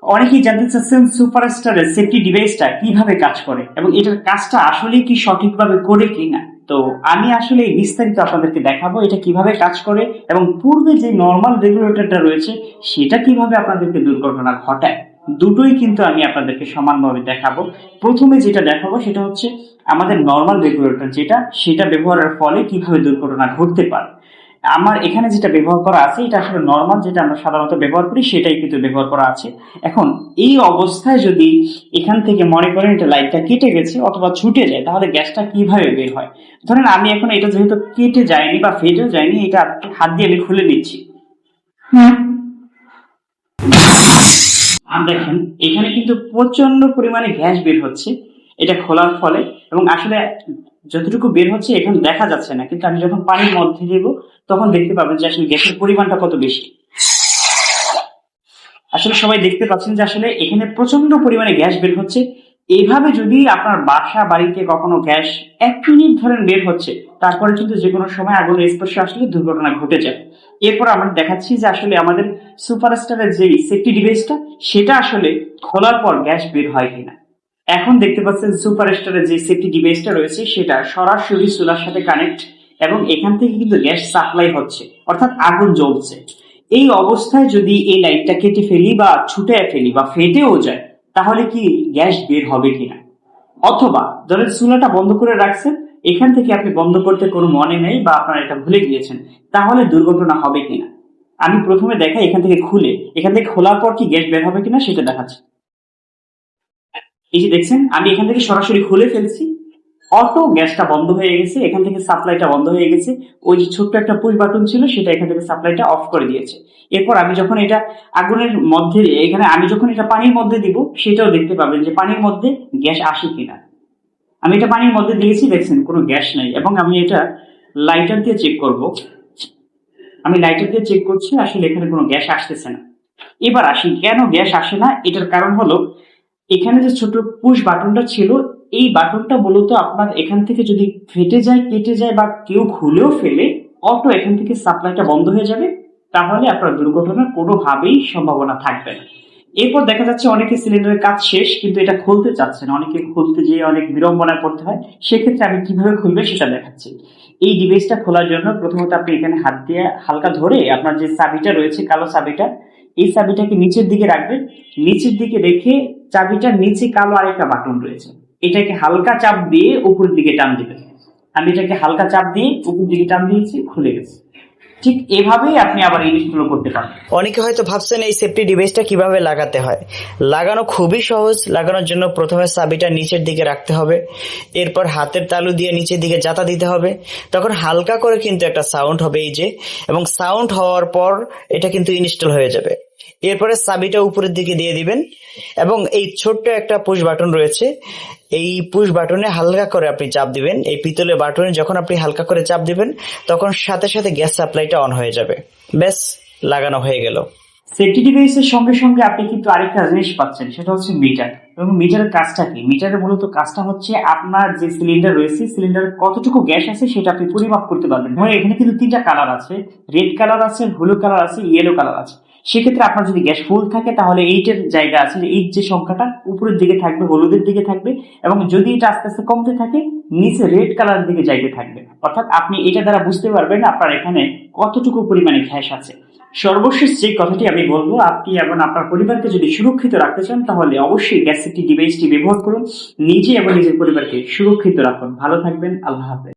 অনেকেই জানতে চাচ্ছেন সুপারস্টারের সেফটি ডিভাইসটা কিভাবে কাজ করে এবং এটার কাজটা আসলে কি সঠিকভাবে করে কিনা। তো আমি আসলে বিস্তারিত আপনাদেরকে দেখাবো এটা কিভাবে কাজ করে এবং পূর্বে যে নর্মাল রেগুলেটরটা রয়েছে সেটা কিভাবে আপনাদেরকে দুর্ঘটনা ঘটায়। দুটোই কিন্তু আমি আপনাদেরকে সমানভাবে দেখাবো। প্রথমে যেটা দেখাবো সেটা হচ্ছে আমাদের নর্মাল রেগুলেটর যেটা, সেটা ব্যবহারের ফলে কিভাবে দুর্ঘটনা ঘটতে পারে। আমার এখানে যেটা ব্যবহার করা আছে এটা আসলে নর্মাল, যেটা আমরা সাধারণত ব্যবহার করি সেটাই কিন্তু ব্যবহার করা আছে। এখন এই অবস্থায় যদি এখান থেকে মনে করেন এটা লাইটটা কেটে গেছে অথবা ছুটে যায়, তাহলে গ্যাসটা কিভাবে বের হয়। ধরেন আমি এখন এটা যেহেতু কেটে যায়নি বা ফেটে যায়নি, এটা হাত দিয়ে আমি খুলে নিচ্ছি। আর দেখেন এখানে কিন্তু প্রচন্ড পরিমাণে গ্যাস বের হচ্ছে এটা খোলার ফলে, এবং আসলে যতটুকু বের হচ্ছে এখানে দেখা যাচ্ছে না, কিন্তু আমি যখন পানির মধ্যে দেব তখন দেখতে পাবেন যে আসলে গ্যাসের পরিমাণটা কত বেশি। আসলে সবাই দেখতে পাচ্ছেন যে আসলে এখানে প্রচন্ড পরিমাণে গ্যাস বের হচ্ছে। এইভাবে যদি আপনার বাসা বাড়িতে কখনো গ্যাস 1 মিনিট ধরেন বের হচ্ছে, তারপরে কিন্তু যে কোনো সময় আগুনের স্পর্শে আসলে দুর্ঘটনা ঘটে যায়। এরপর আমরা দেখাচ্ছি যে আসলে আমাদের সুপারস্টারের যে সেফটি ডিভাইসটা সেটা আসলে খোলার পর গ্যাস বের হয় কিনা। এখন দেখতে পাচ্ছেন সুপারস্টারের যে সেফটি ডিভাইসটা রয়েছে সেটা সরাসরি চুলার সাথে কানেক্ট, এবং এখান থেকে কিন্তু গ্যাস সাপ্লাই হচ্ছে, অর্থাৎ আগুন জ্বলছে। এই অবস্থায় যদি এই লাইটটা কেটে ফেলি বা ছুটে ফেলি বা ফেটেও যায়, তাহলে কি গ্যাস বের হবে কিনা। অথবা ধরেন চুলাটা বন্ধ করে রাখছেন, এখান থেকে আপনি বন্ধ করতে কোনো মনে নেই বা আপনার এটা ভুলে গিয়েছেন, তাহলে দুর্ঘটনা হবে কিনা। আমি প্রথমে দেখাই এখান থেকে খোলার পর কি গ্যাস বের হবে কিনা সেটা দেখাচ্ছি। এই যে দেখছেন আমি এখান থেকে সরাসরি খুলে ফেলছি, অটো গ্যাসটা বন্ধ হয়ে গেছে, এখান থেকে সাপ্লাইটা বন্ধ হয়ে গেছে। ওই যে ছোট্ট একটা পুশ বাটন ছিল সেটা এখান থেকে সাপ্লাইটা অফ করে দিয়েছে। এরপর আমি যখন এটা আগুনের মধ্যে এখানে আমি যখন এটা পানির মধ্যে দিব, সেটাও দেখতে পাবেন যে পানির মধ্যে গ্যাস আসে কিনা। আমি এটা পানির মধ্যে দিয়েছি, দেখছেন কোনো গ্যাস নাই, এবং আমি এটা লাইটার দিয়ে চেক করব। আমি লাইটার দিয়ে চেক করছি, আসলে এখানে কোনো গ্যাস আসতেছে না। এবার আসি কেন গ্যাস আসে না। এটার কারণ হলো এখানে যে ছোট পুশ বাটনটা ছিল, এই বাটনটা মূলত আপনার এখান থেকে যদি ফেটে যায়, কেটে যায় বা কেউ খুলেও ফেলে, অটো এখান থেকে সাপ্লাইটা বন্ধ হয়ে যাবে, তাহলে আপনার দুর্ঘটনার কোনোভাবেই সম্ভাবনা থাকবে না। এরপর দেখা যাচ্ছে অনেকে সিলিন্ডারের কাজ শেষ কিন্তু এটা খুলতে চাচ্ছে না, অনেকে খুলতে যেয়ে অনেক বিড়ম্বনায় পড়তে হয়। সেক্ষেত্রে আমি কিভাবে খুলবে সেটা দেখাচ্ছি। এই ডিভাইসটা খোলার জন্য প্রথমত আপনি এখানে হাত দিয়ে হালকা ধরে আপনার যে চাবিটা রয়েছে, কালো চাবিটা, এই চাবিটাকে নিচের দিকে রাখবেন। নিচের দিকে রেখে চাবিটার নিচে কালো আরেকটা বাটন রয়েছে, এটাকে হালকা চাপ দিয়ে উপরের দিকে টান দিবেন। আমি এটাকে হালকা চাপ দিয়ে উপরের দিকে টান দিয়েছি, খুলে গেছে। ঠিক এভাবেই আপনি আবার ইনস্টল করতে পারবেন। অনেকে হয়তো ভাবছেন এই সেফটি ডিভাইসটা কিভাবে লাগাতে হয়। লাগানো খুবই সহজ। লাগানোর জন্য প্রথমে চাবিটা নিচের দিকে রাখতে হবে, এরপর হাতের তালু দিয়ে নিচের দিকে জাতা দিতে হবে। তখন হালকা করে কিন্তু একটা সাউন্ড হবে, এই যে, এবং সাউন্ড হওয়ার পর এটা কিন্তু ইনস্টল হয়ে যাবে। এরপরে চাবিটা উপরের দিকে দিয়ে দিবেন, এবং এই ছোট্ট একটা পুশ বাটন রয়েছে, এই পুশ বাটনে হালকা করে আপনি চাপ দিবেন। এই পিতলের বাটনে যখন আপনি হালকা করে চাপ দিবেন, তখন সাথে সাথে গ্যাস সাপ্লাইটা অন হয়ে যাবে। ব্যাস, লাগানো হয়ে গেল। সেফটি ডিভাইসের সঙ্গে সঙ্গে আপনি কিন্তু আরেকটা জিনিস পাচ্ছেন, সেটা হচ্ছে মিটার। এবং মিটারের কাজটা কি? মিটারের মূলত কাজটা হচ্ছে আপনার যে সিলিন্ডার রয়েছে, সিলিন্ডারে কতটুকু গ্যাস আছে সেটা আপনি পরিমাপ করতে পারবেন। ধরুন এখানে কিন্তু 3টা কালার আছে, রেড কালার আছে, ব্লু কালার আছে, ইয়েলো কালার আছে। সেক্ষেত্রে আপনার যদি গ্যাস ফুল থাকে তাহলে 8-এর জায়গা আছে, এই যে সংখ্যাটা উপরের দিকে থাকবে, হলুদের দিকে থাকবে, এবং যদি এটা আস্তে আস্তে কমতে থাকে নিচে রেড কালারের দিকে যাইতে থাকবে। অর্থাৎ আপনি এটা দ্বারা বুঝতে পারবেন আপনার এখানে কতটুকু পরিমাণে গ্যাস আছে। সর্বশেষ যে কথাটি আমি বলবো, আপনি এবং আপনার পরিবারকে যদি সুরক্ষিত রাখতে চান তাহলে অবশ্যই গ্যাস সেফটি ডিভাইসটি ব্যবহার করুন। নিজে এবং নিজের পরিবারকে সুরক্ষিত রাখুন। ভালো থাকবেন। আল্লাহ হাফেজ।